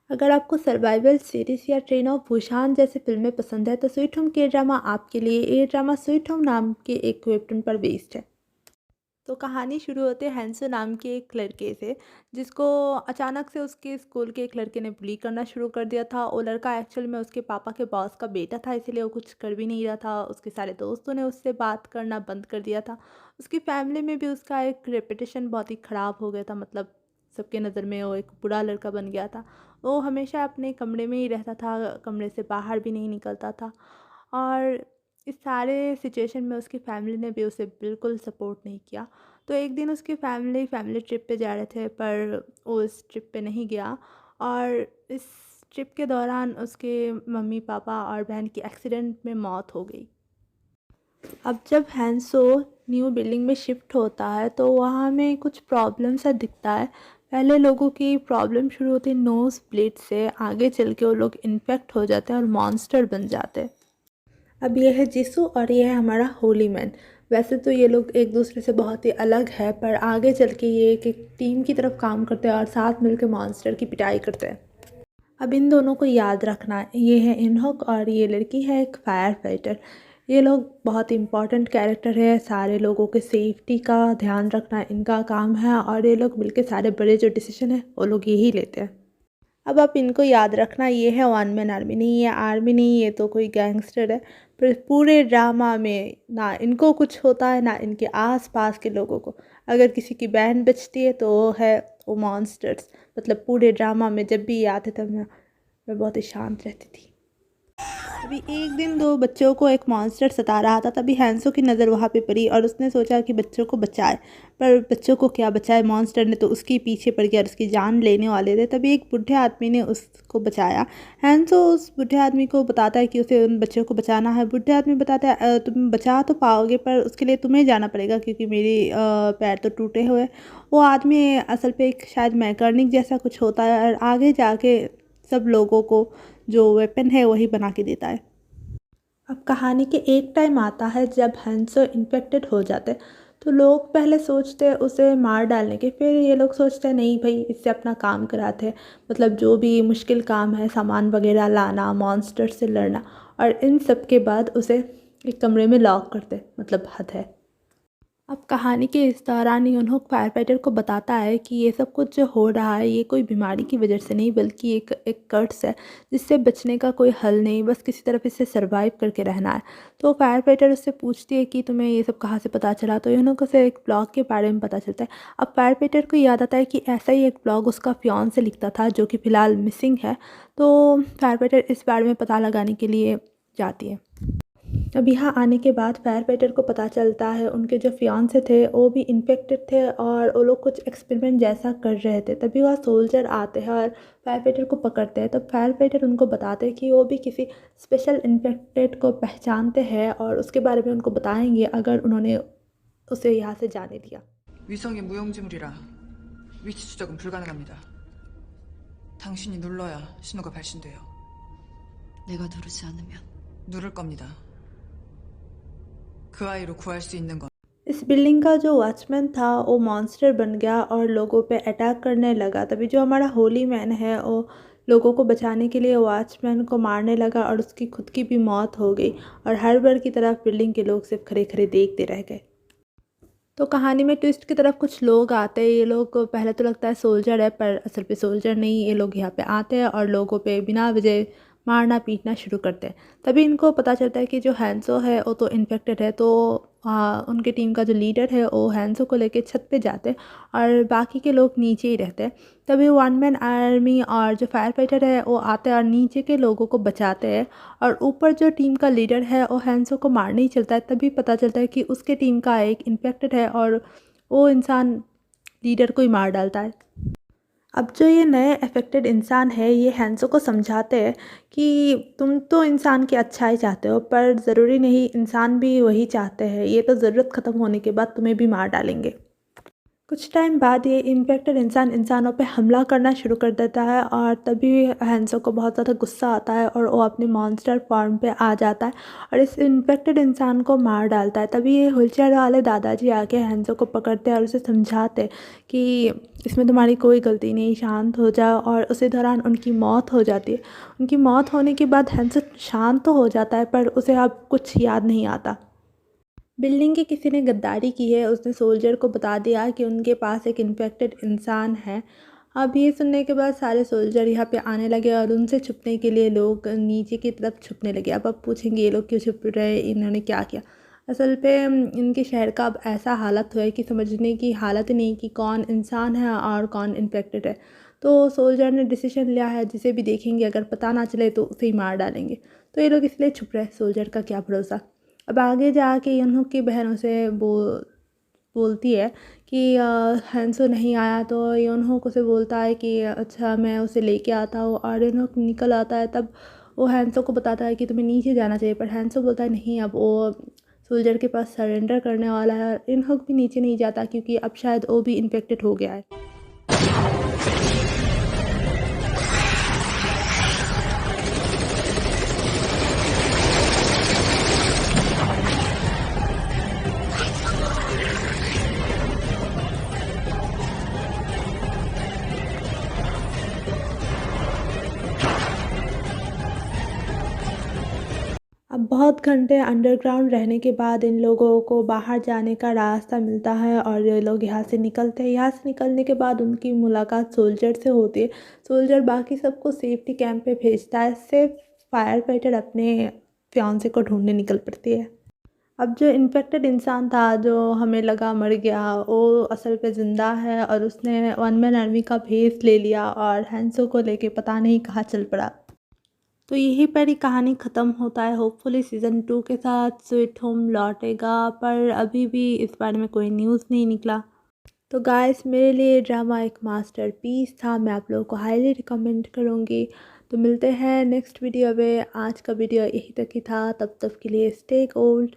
अगर आपको survival series या ट्रेन ऑफ बुसान जैसी फ़िल्में पसंद है तो स्वीट होम के ड्रामा आपके लिए। ये ड्रामा स्वीट होम नाम के एक वेबटून पर बेस्ड है। तो कहानी शुरू होती है हैंसो नाम के एक लड़के से, जिसको अचानक से उसके स्कूल के एक लड़के ने बुली करना शुरू कर दिया था। वो लड़का एक्चुअल में उसके पापा के बॉस का बेटा था, इसीलिए वो कुछ कर भी नहीं रहा था। उसके सारे दोस्तों ने उससे बात करना बंद कर दिया था। उसकी फैमिली में भी उसका एक रेपुटेशन बहुत ही ख़राब हो गया था, मतलब सबके नज़र में वो एक बुरा लड़का बन गया था। वो हमेशा अपने कमरे में ही रहता था, कमरे से बाहर भी नहीं निकलता था। और इस सारे सिचुएशन में उसकी फैमिली ने भी उसे बिल्कुल सपोर्ट नहीं किया। तो एक दिन उसकी फैमिली ट्रिप पे जा रहे थे, पर वो उस ट्रिप पे नहीं गया। और इस ट्रिप के दौरान उसके मम्मी पापा और बहन की एक्सीडेंट में मौत हो गई। अब जब हैंसो न्यू बिल्डिंग में शिफ्ट होता है तो वहाँ में कुछ प्रॉब्लम सा दिखता है। पहले लोगों की प्रॉब्लम शुरू होती है नोज़ ब्लीड से, आगे चल के वो लोग इन्फेक्ट हो जाते हैं और मॉन्स्टर बन जाते हैं। अब ये है जिसू और ये है हमारा होली मैन। वैसे तो ये लोग एक दूसरे से बहुत ही अलग है, पर आगे चल के ये एक टीम की तरफ काम करते हैं और साथ मिलकर मॉन्स्टर की पिटाई करते हैं। अब इन दोनों को याद रखना, ये है इनहुक और ये लड़की है एक फायर फाइटर। ये लोग बहुत इंपॉर्टेंट कैरेक्टर है, सारे लोगों के सेफ्टी का ध्यान रखना इनका काम है और ये लोग मिलके सारे बड़े जो डिसीजन है वो लोग यही लेते हैं। अब आप इनको याद रखना, ये है वन मैन आर्मी नहीं, ये आर्मी नहीं, ये तो कोई गैंगस्टर है। पर पूरे ड्रामा में ना इनको कुछ होता है ना इनके आसपास के लोगों को। अगर किसी की बहन बचती है तो वो है वो मॉन्स्टर्स। मतलब पूरे ड्रामा में जब भी ये आते थे मैं बहुत ही शांत रहती थी। अभी एक दिन दो बच्चों को एक मॉन्स्टर सता रहा था, तभी हैंसो की नज़र वहाँ पे पड़ी और उसने सोचा कि बच्चों को बचाए। पर बच्चों को क्या बचाए, मॉन्स्टर ने तो उसके पीछे पड़ गया और उसकी जान लेने वाले थे। तभी एक बूढ़े आदमी ने उसको बचाया। हैंसो उस बूढ़े आदमी को बताता है कि उसे उन बच्चों को बचाना है। बूढ़े आदमी बताता है तुम बचा तो पाओगे पर उसके लिए तुम्हें जाना पड़ेगा, क्योंकि मेरी पैर तो टूटे हुए हैं। वो आदमी असल पे एक शायद मैकेनिक जैसा कुछ होता है और आगे जाके सब लोगों को जो वेपन है वही बना के देता है। अब कहानी के एक टाइम आता है जब हैंसो इन्फेक्टेड हो जाते हैं। तो लोग पहले सोचते हैं उसे मार डालने के, फिर ये लोग सोचते हैं नहीं भाई इससे अपना काम कराते हैं। मतलब जो भी मुश्किल काम है, सामान वगैरह लाना, मॉन्स्टर से लड़ना, और इन सब के बाद उसे एक कमरे में लॉक करते, मतलब हद है। अब कहानी के इस दौरान यूनहुक फायर फाइटर को बताता है कि ये सब कुछ जो हो रहा है ये कोई बीमारी की वजह से नहीं, बल्कि एक कर्स है जिससे बचने का कोई हल नहीं, बस किसी तरफ इससे सरवाइव करके रहना है। तो फायर फाइटर उससे पूछती है कि तुम्हें ये सब कहाँ से पता चला, तो यूनहुक उसे एक ब्लॉग के बारे में पता चलता है। अब फायर फाइटर को याद आता है कि ऐसा ही एक ब्लॉग उसका फियांसे से लिखता था जो कि फ़िलहाल मिसिंग है। तो फायर फाइटर इस बारे में पता लगाने के लिए जाती है। अब यहाँ आने के बाद फायर फाइटर को पता चलता है उनके जो फियांसे थे वो भी इन्फेक्टेड थे और वो लोग कुछ एक्सपेरिमेंट जैसा कर रहे थे। तभी वह सोल्जर आते हैं और फायर फाइटर को पकड़ते हैं। तब फायर फाइटर उनको बताते हैं कि वो भी किसी स्पेशल इन्फेक्टेड को पहचानते हैं और उसके बारे में उनको बताएंगे अगर उन्होंने उसे यहाँ से जाने दिया। 위성이 무용지물이라 위치 추적은 불가능합니다. 당신이 눌러야 신호가 발신돼요. 내가 누르지 않으면 누를 겁니다. 그 아이로 구할 수 있는 건 इस बिल्डिंग का जो वॉचमैन था वो मॉन्स्टर बन गया और लोगों पे अटैक करने लगा। तभी जो हमारा होली मैन है वो लोगों को बचाने के लिए वॉचमैन को मारने लगा और उसकी खुद की भी मौत हो गई। और हर बार की तरफ बिल्डिंग के लोग सिर्फ खड़े खड़े देखते रह गए। तो कहानी में ट्विस्ट की तरफ कुछ लोग आते हैं। ये लोग को पहले तो लगता है सोल्जर है, पर असल पे सोल्जर नहीं। ये लोग यहाँ पे आते हैं और लोगों पे बिना वजह मारना पीटना शुरू करते हैं। तभी इनको पता चलता है कि जो हैंसो है वो तो इन्फेक्टेड है। तो उनके टीम का जो लीडर है वो हैंसो को लेके छत पे जाते हैं और बाकी के लोग नीचे ही रहते हैं। तभी वन मैन आर्मी और जो फायर फाइटर है वो आते हैं और नीचे के लोगों को बचाते हैं। और ऊपर जो टीम का लीडर है वो हैंसो को मारने ही चलता है। तभी पता चलता है कि उसके टीम का एक इन्फेक्टेड है और वो इंसान लीडर को ही मार डालता है। अब जो ये नए अफेक्टेड इंसान है ये हैंसो को समझाते हैं कि तुम तो इंसान की अच्छाई चाहते हो, पर ज़रूरी नहीं इंसान भी वही चाहते हैं। ये तो ज़रूरत ख़त्म होने के बाद तुम्हें भी मार डालेंगे। कुछ टाइम बाद ये इन्फेक्टेड इंसान इंसानों पे हमला करना शुरू कर देता है और तभी हैंसो को बहुत ज़्यादा गुस्सा आता है और वो अपने मॉन्स्टर फॉर्म पे आ जाता है और इस इन्फेक्टेड इंसान को मार डालता है। तभी ये व्हीलचेयर वाले दादाजी आके हैंसो को पकड़ते हैं और उसे समझाते हैं कि इसमें तुम्हारी कोई गलती नहीं, शांत हो जाओ। और उसी दौरान उनकी मौत हो जाती है। उनकी मौत होने के बाद हैंसो शांत तो हो जाता है पर उसे अब कुछ याद नहीं आता। बिल्डिंग के किसी ने गद्दारी की है, उसने सोल्जर को बता दिया कि उनके पास एक इन्फेक्टेड इंसान है। अब ये सुनने के बाद सारे सोल्जर यहाँ पे आने लगे और उनसे छुपने के लिए लोग नीचे की तरफ छुपने लगे। अब आप पूछेंगे ये लोग क्यों छुप रहे, इन्होंने क्या किया। असल पे इनके शहर का अब ऐसा हालत हुआ है कि समझने की हालत ही नहीं कि कौन इंसान है और कौन इन्फेक्टेड है। तो सोल्जर ने डिसीजन लिया है जिसे भी देखेंगे अगर पता ना चले तो उसे ही मार डालेंगे। तो ये लोग इसलिए छुप रहे हैं, सोल्जर का क्या भरोसा। अब आगे जाके यूनहुक की बहन उसे बोलती है कि हैंसो नहीं आया। तो यूनहुक उसे बोलता है कि अच्छा मैं उसे लेके आता हूँ और यूनहुक निकल आता है। तब वो हैंसो को बताता है कि तुम्हें नीचे जाना चाहिए पर हैंसो बोलता है नहीं, अब वो सोल्जर के पास सरेंडर करने वाला है। और यूनहुक भी नीचे नहीं जाता क्योंकि अब शायद वो भी इन्फेक्टेड हो गया है। अब बहुत घंटे अंडरग्राउंड रहने के बाद इन लोगों को बाहर जाने का रास्ता मिलता है और ये लोग यहाँ से निकलते हैं। यहाँ से निकलने के बाद उनकी मुलाकात सोल्जर से होती है। सोल्जर बाकी सबको सेफ्टी कैंप पे भेजता है, सिर्फ फायर फाइटर अपने फियांसे को ढूंढने निकल पड़ती है। अब जो इन्फेक्टेड इंसान था जो हमें लगा मर गया, वो असल पे ज़िंदा है और उसने वन मैन आर्मी का भेस ले लिया और हैंसो को लेके पता नहीं कहाँ चल पड़ा। तो यहीं पर ही कहानी ख़त्म होता है। होपफुली सीज़न 2 के साथ स्वीट होम लौटेगा पर अभी भी इस बारे में कोई न्यूज़ नहीं निकला। तो गाइस मेरे लिए ड्रामा एक मास्टरपीस था, मैं आप लोगों को हाईली रिकमेंड करूँगी। तो मिलते हैं नेक्स्ट वीडियो में। आज का वीडियो यहीं तक ही था, तब तक के लिए स्टे गोल्ड।